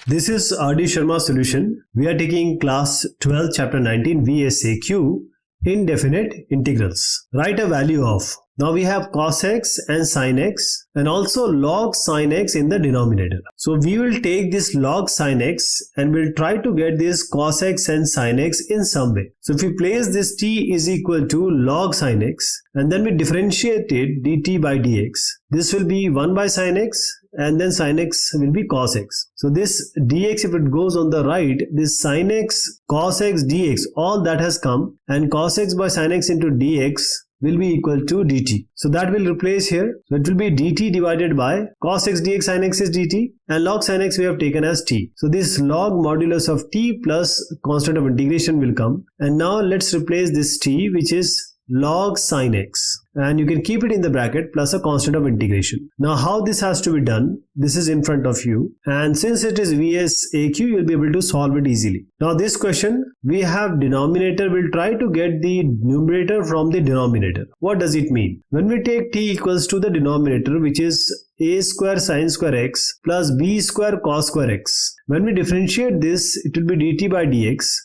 This is R.D. Sharma solution. We are taking class 12 chapter 19 VSAQ indefinite integrals. Write a value of. Now we have cos x and sin x and also log sin x in the denominator. So we will take this log sin x and we'll try to get this cos x and sin x in some way. So if we place this t is equal to log sin x and then we differentiate it dt by dx, this will be 1 by sin x and then sin x will be cos x. So this dx, if it goes on the right, this sin x, cos x, dx, all that has come, and cos x by sin x into dx will be equal to dt. So that will replace here. So it will be dt divided by cos x dx, sin x is dt, and log sin x we have taken as t. So this log modulus of t plus constant of integration will come. And now let's replace this t, which is log sin x, and you can keep it in the bracket plus a constant of integration. Now how this has to be done, this is in front of you, and since it is VSAQ, you will be able to solve it easily. Now this question, we have denominator, we'll try to get the numerator from the denominator. What does it mean? When we take t equals to the denominator, which is a square sin square x plus b square cos square x, when we differentiate this, it will be dt by dx,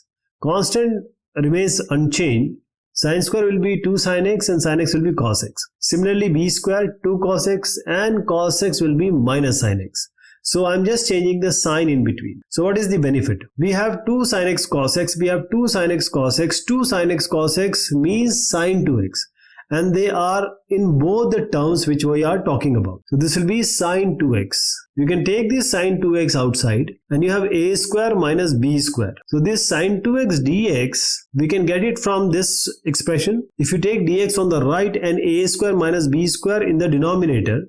constant remains unchanged. Sin square will be 2 sin x and sin x will be cos x. Similarly, b square 2 cos x and cos x will be minus sin x. So I'm just changing the sign in between. So what is the benefit? We have 2 sin x cos x, we have 2 sin x cos x, 2 sin x cos x means sin 2x. And they are in both the terms which we are talking about. So this will be sin 2x. You can take this sin 2x outside and you have a square minus b square. So this sin 2x dx, we can get it from this expression. If you take dx on the right and a square minus b square in the denominator,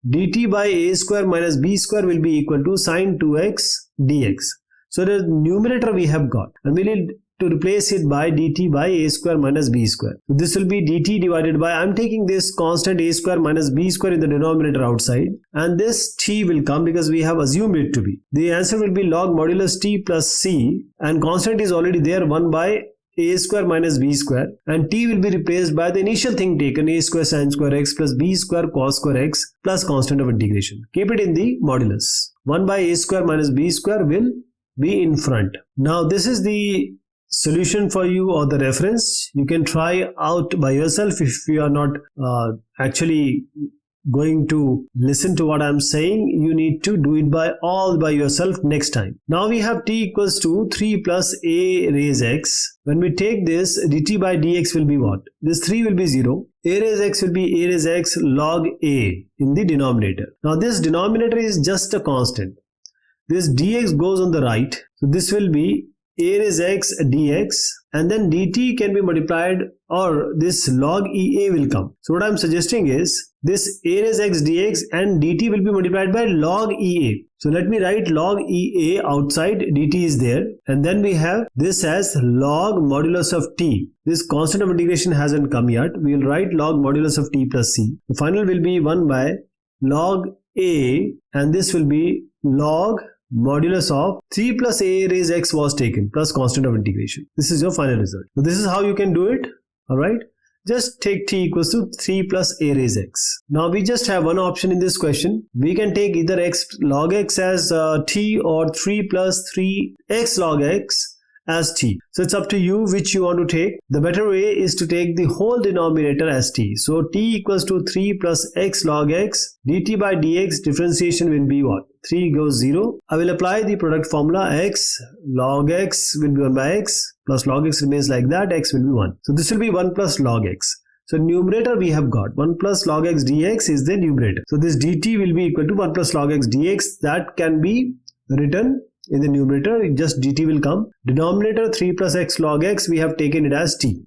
dt by a square minus b square will be equal to sin 2x dx. So the numerator we have got, and we need to replace it by dt by a square minus b square. So this will be dt divided by, I'm taking this constant a square minus b square in the denominator outside, and this t will come because we have assumed it to be. The answer will be log modulus t plus c, and constant is already there, 1 by a square minus b square, and t will be replaced by the initial thing taken, a square sin square x plus b square cos square x plus constant of integration. Keep it in the modulus. 1 by a square minus b square will be in front. Now this is the solution for you or the reference. You can try out by yourself if you are not actually going to listen to what I'm saying. You need to do it all by yourself next time. Now we have t equals to 3 plus a raise x. When we take this, dt by dx will be what? This 3 will be 0. A raise x will be a raise x log a in the denominator. Now this denominator is just a constant. This dx goes on the right. So this will be a raise x dx, and then dt can be multiplied, or this log ea will come. So what I'm suggesting is this a raise x dx and dt will be multiplied by log ea. So let me write log ea outside, dt is there, and then we have this as log modulus of t. This constant of integration hasn't come yet. We will write log modulus of t plus c. The final will be 1 by log a, and this will be log modulus of 3 plus a raise x was taken plus constant of integration. This is your final result. So this is how you can do it. Alright, just take t equals to 3 plus a raise x. Now we just have one option in this question. We can take either x log x as t or 3 plus 3x log x as t. So it's up to you which you want to take. The better way is to take the whole denominator as t. So t equals to 3 plus x log x, dt by dx differentiation will be what? 3 goes 0. I will apply the product formula. X log x will be 1 by x plus log x remains like that, x will be 1. So this will be 1 plus log x. So numerator we have got 1 plus log x dx is the numerator. So this dt will be equal to 1 plus log x dx. That can be written in the numerator, just dt will come. Denominator 3 plus x log x, we have taken it as t.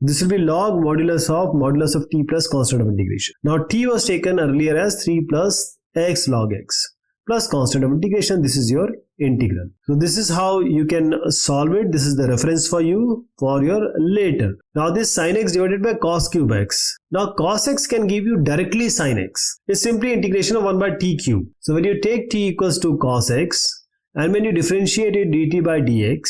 This will be log modulus of t plus constant of integration. Now t was taken earlier as 3 plus x log x plus constant of integration. This is your integral. So this is how you can solve it. This is the reference for you for your later. Now this sin x divided by cos cube x. Now cos x can give you directly sin x. It's simply integration of 1 by t cube. So when you take t equals to cos x, and when you differentiate it dt by dx,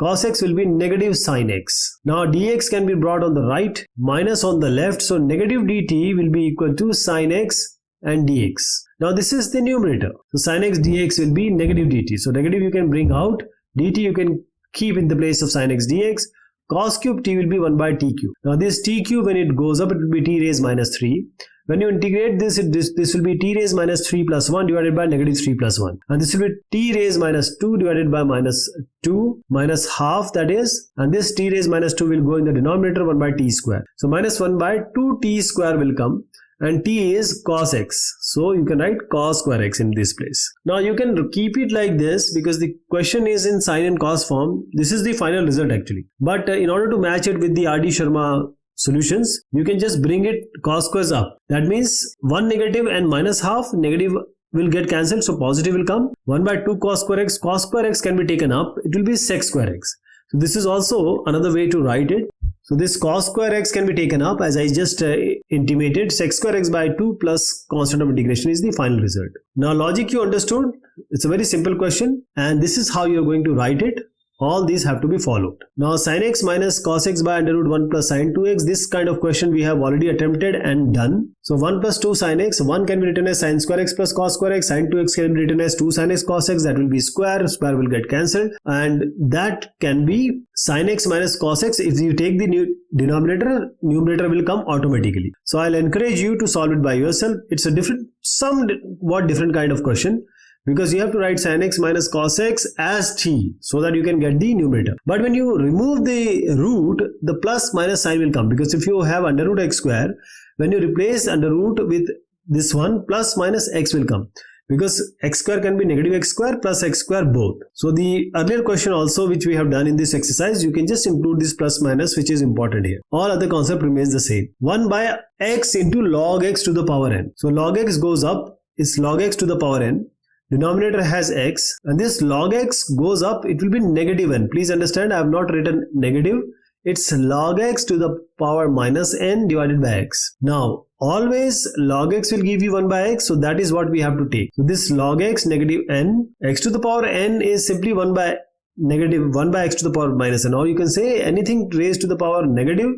cos x will be negative sin x. Now dx can be brought on the right, minus on the left, so negative dt will be equal to sin x and dx. Now this is the numerator. So sin x dx will be negative dt. So negative you can bring out, dt you can keep in the place of sin x dx. Cos cube t will be 1 by t cube. Now this t cube, when it goes up, it will be t raised minus 3. When you integrate this, this will be t raised minus 3 plus 1 divided by negative 3 plus 1. And this will be t raised minus 2 divided by minus 2 minus half, that is. And this t raised minus 2 will go in the denominator 1 by t square. So minus 1 by 2t square will come. And t is cos x. So you can write cos square x in this place. Now you can keep it like this because the question is in sin and cos form. This is the final result actually. But in order to match it with the R.D. Sharma solutions, you can just bring it cos squares up. That means 1 negative and minus half, negative will get cancelled, so positive will come. 1 by 2 cos square x can be taken up. It will be sec square x. So this is also another way to write it. So this cos square x can be taken up as I just intimated. Sec square x by 2 plus constant of integration is the final result. Now logic you understood. It's a very simple question and this is how you are going to write it. All these have to be followed. Now sin x minus cos x by under root 1 plus sin 2x. This kind of question we have already attempted and done. So 1 plus 2 sin x. 1 can be written as sin square x plus cos square x. Sin 2x can be written as 2 sin x cos x. That will be square. Square will get cancelled. And that can be sin x minus cos x. If you take the denominator, numerator will come automatically. So I'll encourage you to solve it by yourself. It's a somewhat different kind of question, because you have to write sin x minus cos x as t so that you can get the numerator. But when you remove the root, the plus minus sign will come, because if you have under root x square, when you replace under root with this one, plus minus x will come, because x square can be negative x square plus x square both. So the earlier question also which we have done in this exercise, you can just include this plus minus, which is important here. All other concept remains the same. 1 by x into log x to the power n. So log x goes up, is log x to the power n. Denominator has x and this log x goes up, it will be negative n. Please understand, I have not written negative. It's log x to the power minus n divided by x. Now always log x will give you 1 by x, so that is what we have to take. So this log x negative n, x to the power n is simply 1 by negative 1 by x to the power minus n, or you can say anything raised to the power negative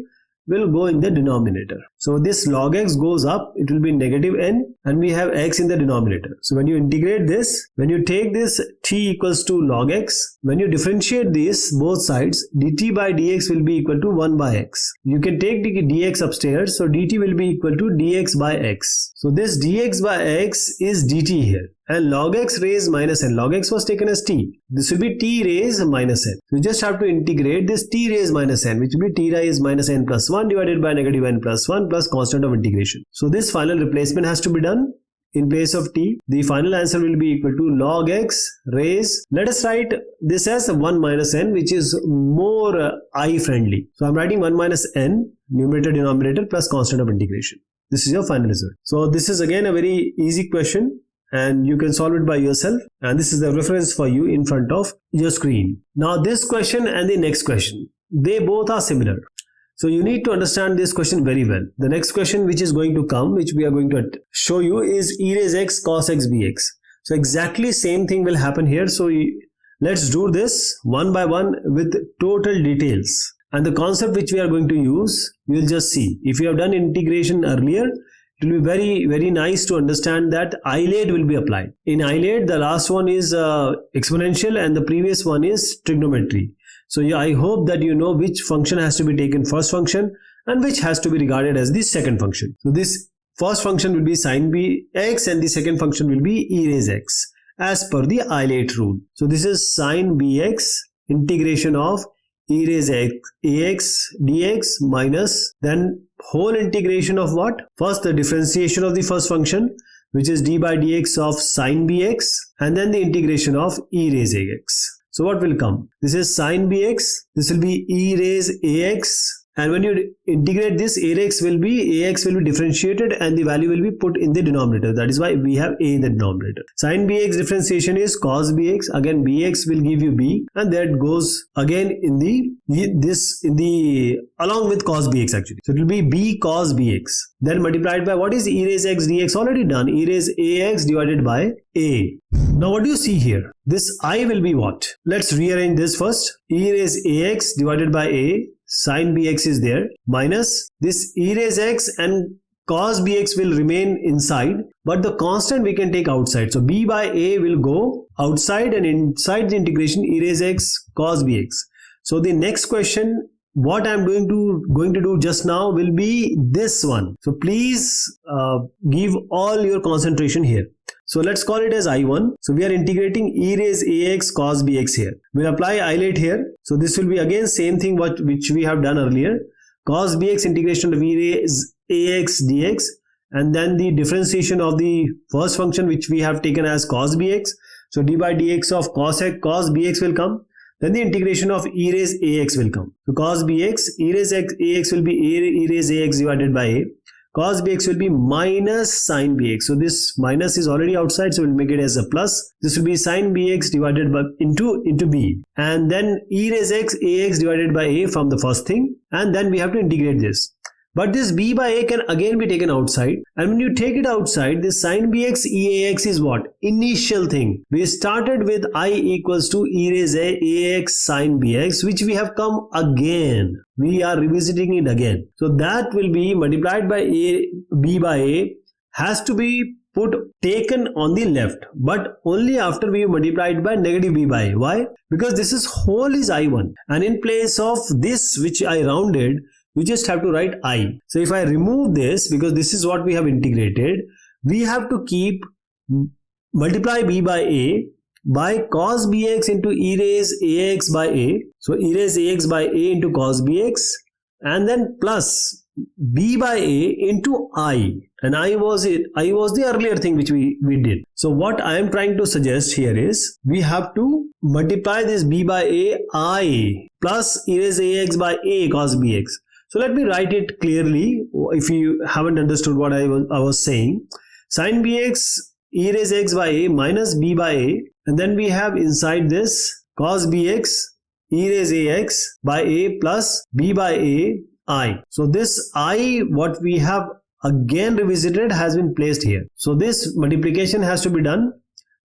will go in the denominator. So this log x goes up, it will be negative n, and we have x in the denominator. So when you integrate this, when you take this t equals to log x, when you differentiate this both sides, dt by dx will be equal to 1 by x. You can take the dx upstairs, so dt will be equal to dx by x. So this dx by x is dt here. And log x raised minus n. Log x was taken as t. This will be t raised minus n. So you just have to integrate this t raised minus n, which will be t raised minus n plus 1 divided by negative n plus 1 plus constant of integration. So this final replacement has to be done. In place of t, the final answer will be equal to log x raised. Let us write this as 1 minus n, which is more I friendly. So I'm writing 1 minus n, numerator denominator plus constant of integration. This is your final result. So this is again a very easy question, and you can solve it by yourself, and this is the reference for you in front of your screen. Now this question and the next question, they both are similar. So you need to understand this question very well. The next question which is going to come, which we are going to show you, is e raised x cos x bx. So exactly same thing will happen here. So let's do this one by one with total details. And the concept which we are going to use, you will just see. If you have done integration earlier, it will be very, very nice to understand that ILATE will be applied. In ILATE, the last one is exponential and the previous one is trigonometry. So I hope that you know which function has to be taken first function and which has to be regarded as the second function. So this first function will be sin bx and the second function will be e raised x as per the ILATE rule. So this is sin bx integration of e raised ax dx minus then whole integration of what? First the differentiation of the first function, which is d by dx of sin bx, and then the integration of e raised ax. So what will come? This is sin bx, this will be e raised ax, and when you integrate this, ax will be differentiated and the value will be put in the denominator. That is why we have a in the denominator. Sin bx differentiation is cos bx. Again bx will give you b, and that goes again along with cos bx actually. So it will be b cos bx. Then multiplied by what is e raised x dx, already done. E raised ax divided by a. Now what do you see here? This I will be what? Let's rearrange this first. E raised ax divided by a. Sin bx is there minus this e raised x and cos bx will remain inside, but the constant we can take outside. So b by a will go outside, and inside the integration e raise x cos bx. So the next question, what I'm going to do just now will be this one. So please give all your concentration here. So let's call it as I1. So we are integrating e raise ax cos bx here. We'll apply isolate here. So this will be again same thing which we have done earlier. Cos bx integration of e raise ax dx, and then the differentiation of the first function which we have taken as cos bx. So d by dx of cos bx will come. Then the integration of e raise ax will come. So cos bx, e raise ax will be e raise ax divided by a. Cos bx will be minus sin bx. So this minus is already outside, so we'll make it as a plus. This will be sin bx divided by into b. And then e raise x ax divided by a from the first thing. And then we have to integrate this. But this b by a can again be taken outside, and when you take it outside, this sin bx eax is what? Initial thing. We started with I equals to e raise ax sin bx, which we have come again. We are revisiting it again. So that will be multiplied by b by a, has to be taken on the left, but only after we multiplied by negative b by a. Why? Because this is whole is I1, and in place of this which I rounded, we just have to write I. So if I remove this, because this is what we have integrated, we have to keep multiply b by a by cos bx into e raise ax by a. So e raise ax by a into cos bx, and then plus b by a into I. And I was the earlier thing which we did. So what I am trying to suggest here is we have to multiply this b by a I plus e raise ax by a cos bx. So let me write it clearly if you haven't understood what I was saying. Sin bx e raise x by a minus b by a, and then we have inside this cos bx e raise ax by a plus b by a I. So this I, what we have again revisited, has been placed here. So this multiplication has to be done.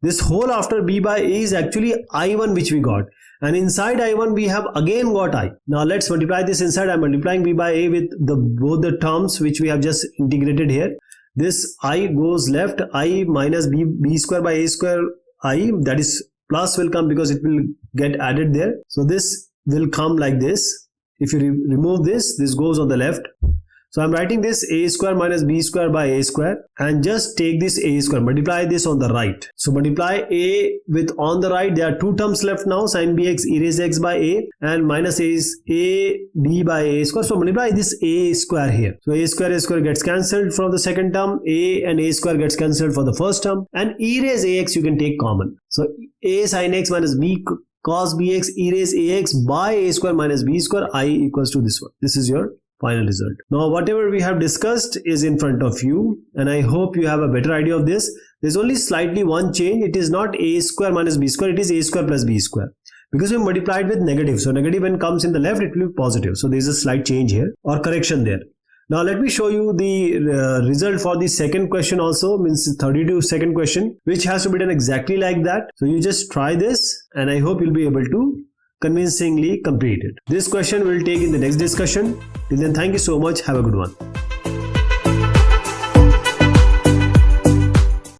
This whole after b by a is actually I1 which we got. And inside I1 we have again got I. Now let's multiply this inside. I'm multiplying b by a with both the terms which we have just integrated here. This I goes left, I minus b square by a square I, that is plus will come because it will get added there. So this will come like this. If you remove this, this goes on the left. So I'm writing this a square minus b square by a square, and just take this a square, multiply this on the right. So multiply a with on the right, there are two terms left now, sin bx e raise x by a, and minus a is a b by a square. So multiply this a square here. So a square gets cancelled from the second term, a and a square gets cancelled for the first term, and e raise ax you can take common. So a sin x minus b cos bx e raise ax by a square minus b square I equals to this one. This is your final result. Now whatever we have discussed is in front of you, and I hope you have a better idea of this. There's only slightly one change. It is not a square minus b square, it is a square plus b square, because we multiplied with negative. So negative when comes in the left, it will be positive. So there is a slight change here or correction there. Now let me show you the result for the second question also, means 32nd question, which has to be done exactly like that. So you just try this, and I hope you'll be able to convincingly complete it. This question we'll take in the next discussion. Till then, thank you so much. Have a good one.